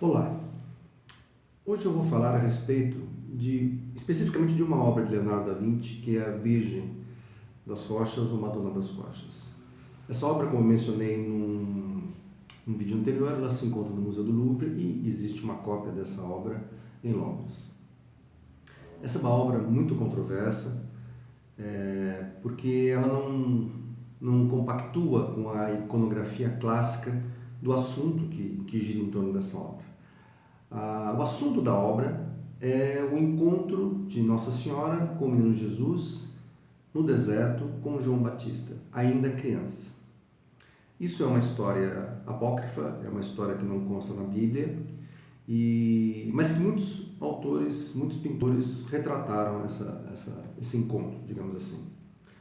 Olá, hoje eu vou falar a respeito especificamente de uma obra de Leonardo da Vinci, que é a Virgem das Rochas ou Madonna das Rochas. Essa obra, como eu mencionei num vídeo anterior, ela se encontra no Museu do Louvre e existe uma cópia dessa obra em Londres. Essa é uma obra muito controversa, porque ela não compactua com a iconografia clássica do assunto que gira em torno dessa obra. O assunto da obra é o encontro de Nossa Senhora com o menino Jesus no deserto com João Batista, ainda criança. Isso é uma história apócrifa, é uma história que não consta na Bíblia, mas que muitos autores, muitos pintores retrataram esse encontro, digamos assim.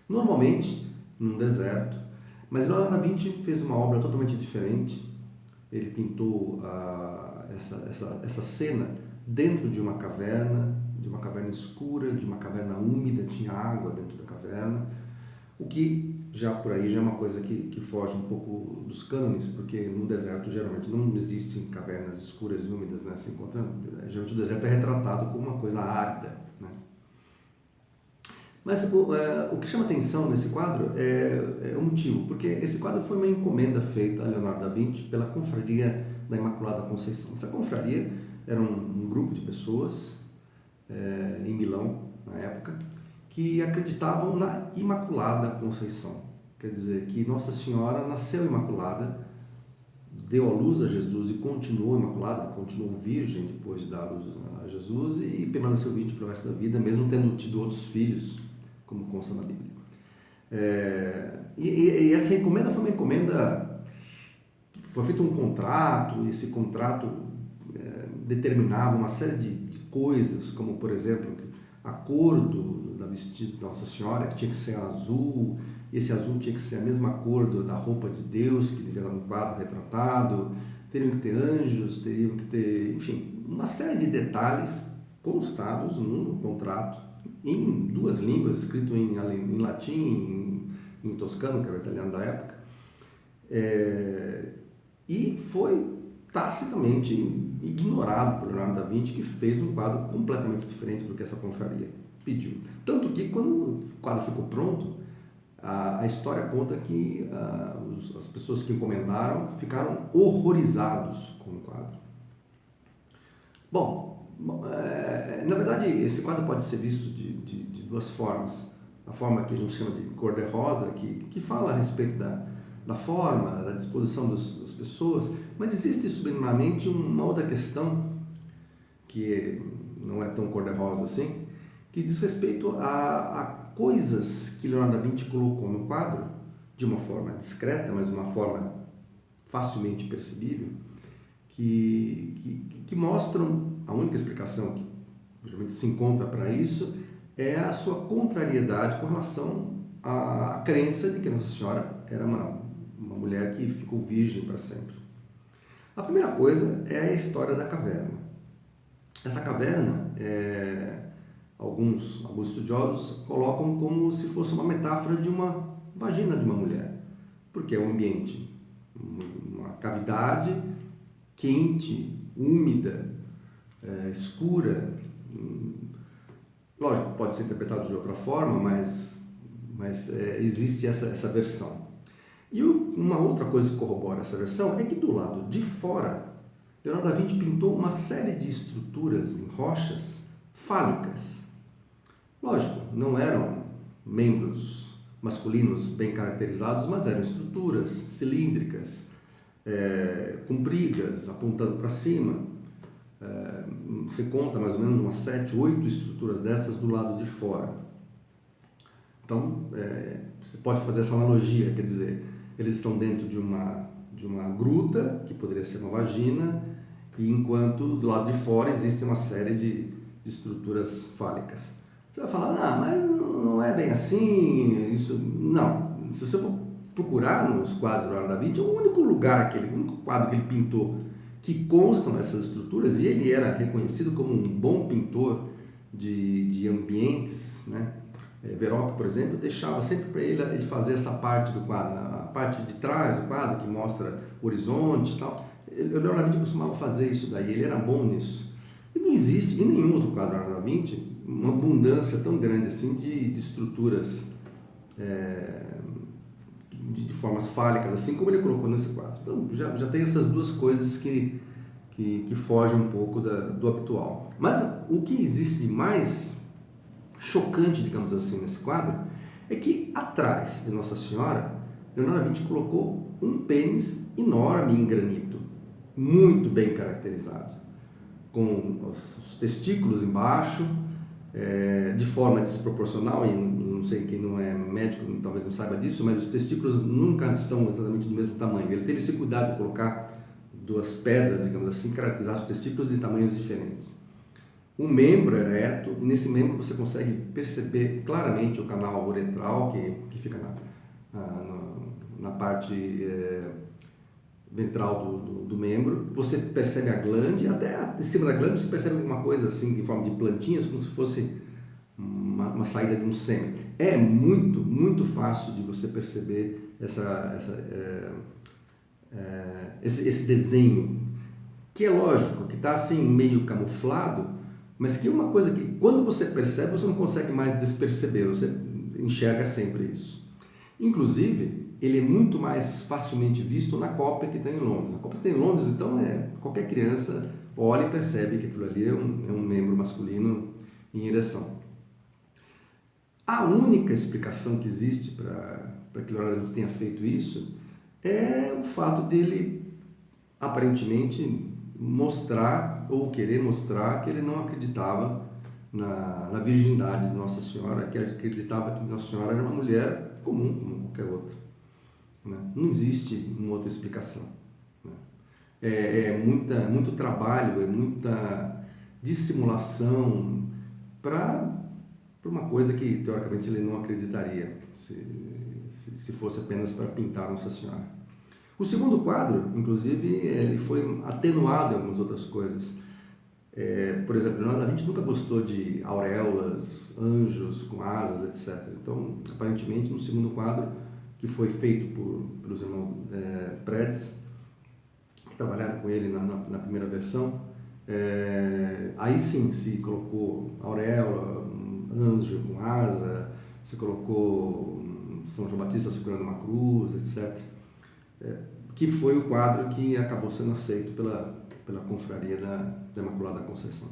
Normalmente num deserto, mas Leonardo da Vinci fez uma obra totalmente diferente. Ele pintou essa cena dentro de uma caverna escura, de uma caverna úmida, tinha água dentro da caverna, o que já por aí já é uma coisa que foge um pouco dos cânones, porque no deserto geralmente não existem cavernas escuras e úmidas, né, se encontrando. Geralmente o deserto é retratado como uma coisa árida, né? Mas o que chama atenção nesse quadro é o motivo, porque esse quadro foi uma encomenda feita a Leonardo da Vinci pela Confraria da Imaculada Conceição. Essa confraria era um grupo de pessoas em Milão, na época, que acreditavam na Imaculada Conceição. Quer dizer, que Nossa Senhora nasceu imaculada, deu à luz a Jesus e continuou imaculada, continuou virgem depois de dar à luz a Jesus e permaneceu virgem pelo resto da vida, mesmo tendo tido outros filhos, como consta na Bíblia. E essa encomenda foi uma encomenda, foi feito um contrato, e esse contrato determinava uma série de coisas, como por exemplo, a cor da vestida de Nossa Senhora, que tinha que ser azul, esse azul tinha que ser a mesma cor da roupa de Deus, que devia estar no quadro retratado, teriam que ter anjos, teriam que ter, enfim, uma série de detalhes constados no contrato, em duas línguas, escrito em latim, em toscano, que era o italiano da época, e foi tacitamente ignorado por Leonardo da Vinci, que fez um quadro completamente diferente do que essa confraria pediu. Tanto que, quando o quadro ficou pronto, a história conta que as pessoas que encomendaram ficaram horrorizados com o quadro. Bom, na verdade, esse quadro pode ser visto de duas formas. A forma que a gente chama de cor-de-rosa, que fala a respeito da forma, da disposição das pessoas, mas existe sublimamente uma outra questão que não é tão cor-de-rosa assim, que diz respeito a coisas que Leonardo da Vinci colocou no quadro de uma forma discreta, mas de uma forma facilmente percebível, que mostram, a única explicação que geralmente se encontra para isso é a sua contrariedade com relação à crença de que Nossa Senhora era uma mulher que ficou virgem para sempre. A primeira coisa é a história da caverna. Essa caverna, alguns estudiosos colocam como se fosse uma metáfora de uma vagina de uma mulher, porque é um ambiente, uma cavidade quente, úmida, escura. Lógico, pode ser interpretado de outra forma, mas existe essa versão. E uma outra coisa que corrobora essa versão é que do lado de fora, Leonardo da Vinci pintou uma série de estruturas em rochas fálicas. Lógico, não eram membros masculinos bem caracterizados, mas eram estruturas cilíndricas, compridas, apontando para cima. Você conta mais ou menos umas 7, 8 estruturas dessas do lado de fora. Então, você pode fazer essa analogia, quer dizer, eles estão dentro de uma gruta, que poderia ser uma vagina, e enquanto do lado de fora existe uma série de estruturas fálicas. Você vai falar, mas não é bem assim, isso... Não, se você for procurar nos quadros do Leonardo da Vinci, o único quadro que ele pintou que constam essas estruturas, e ele era reconhecido como um bom pintor de ambientes, né? Verrocchio, por exemplo, deixava sempre para ele fazer essa parte do quadro, a parte de trás do quadro, que mostra o horizonte e tal. o Leonardo da Vinci costumava fazer isso daí, ele era bom nisso. E não existe em nenhum outro quadro do Leonardo da Vinci uma abundância tão grande assim de estruturas de formas fálicas, assim como ele colocou nesse quadro. Então já tem essas duas coisas que fogem um pouco do habitual. Mas o que existe de mais chocante, digamos assim, nesse quadro, é que atrás de Nossa Senhora, Leonardo da Vinci colocou um pênis enorme em granito, muito bem caracterizado, com os testículos embaixo, de forma desproporcional, e não sei, quem não é médico talvez não saiba disso, mas os testículos nunca são exatamente do mesmo tamanho. Ele teve esse cuidado de colocar duas pedras, digamos assim, caracterizar os testículos de tamanhos diferentes. Um membro ereto, e nesse membro você consegue perceber claramente o canal uretral, que fica na parte ventral do membro. Você percebe a glande, até em cima da glande você percebe alguma coisa assim, em forma de plantinhas, como se fosse uma saída de um sêmen. É muito, muito fácil de você perceber esse desenho, que é lógico, que está assim meio camuflado, mas que é uma coisa que quando você percebe, você não consegue mais desperceber, você enxerga sempre isso. Inclusive, ele é muito mais facilmente visto na cópia que tem em Londres. A cópia que tem em Londres, então, qualquer criança olha e percebe que aquilo ali é um membro masculino em ereção. A única explicação que existe para que Leonardo da Vinci tenha feito isso é o fato dele, aparentemente, mostrar ou querer mostrar que ele não acreditava na virgindade de Nossa Senhora, que ele acreditava que Nossa Senhora era uma mulher comum, como qualquer outra. Não existe uma outra explicação. Muito trabalho, é muita dissimulação para uma coisa que, teoricamente, ele não acreditaria se fosse apenas para pintar Nossa Senhora. O segundo quadro, inclusive, ele foi atenuado em algumas outras coisas. Por exemplo, Leonardo da Vinci nunca gostou de auréolas, anjos com asas, etc. Então, aparentemente, no segundo quadro, que foi feito pelos irmãos Preds, que trabalharam com ele na primeira versão, aí sim se colocou auréola, anjo com asa, se colocou São João Batista segurando uma cruz, etc. Que foi o quadro que acabou sendo aceito pela confraria da Imaculada Conceição.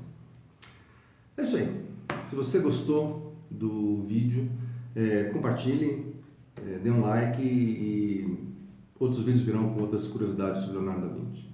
É isso aí. Se você gostou do vídeo, compartilhe, dê um like e outros vídeos virão com outras curiosidades sobre Leonardo da Vinci.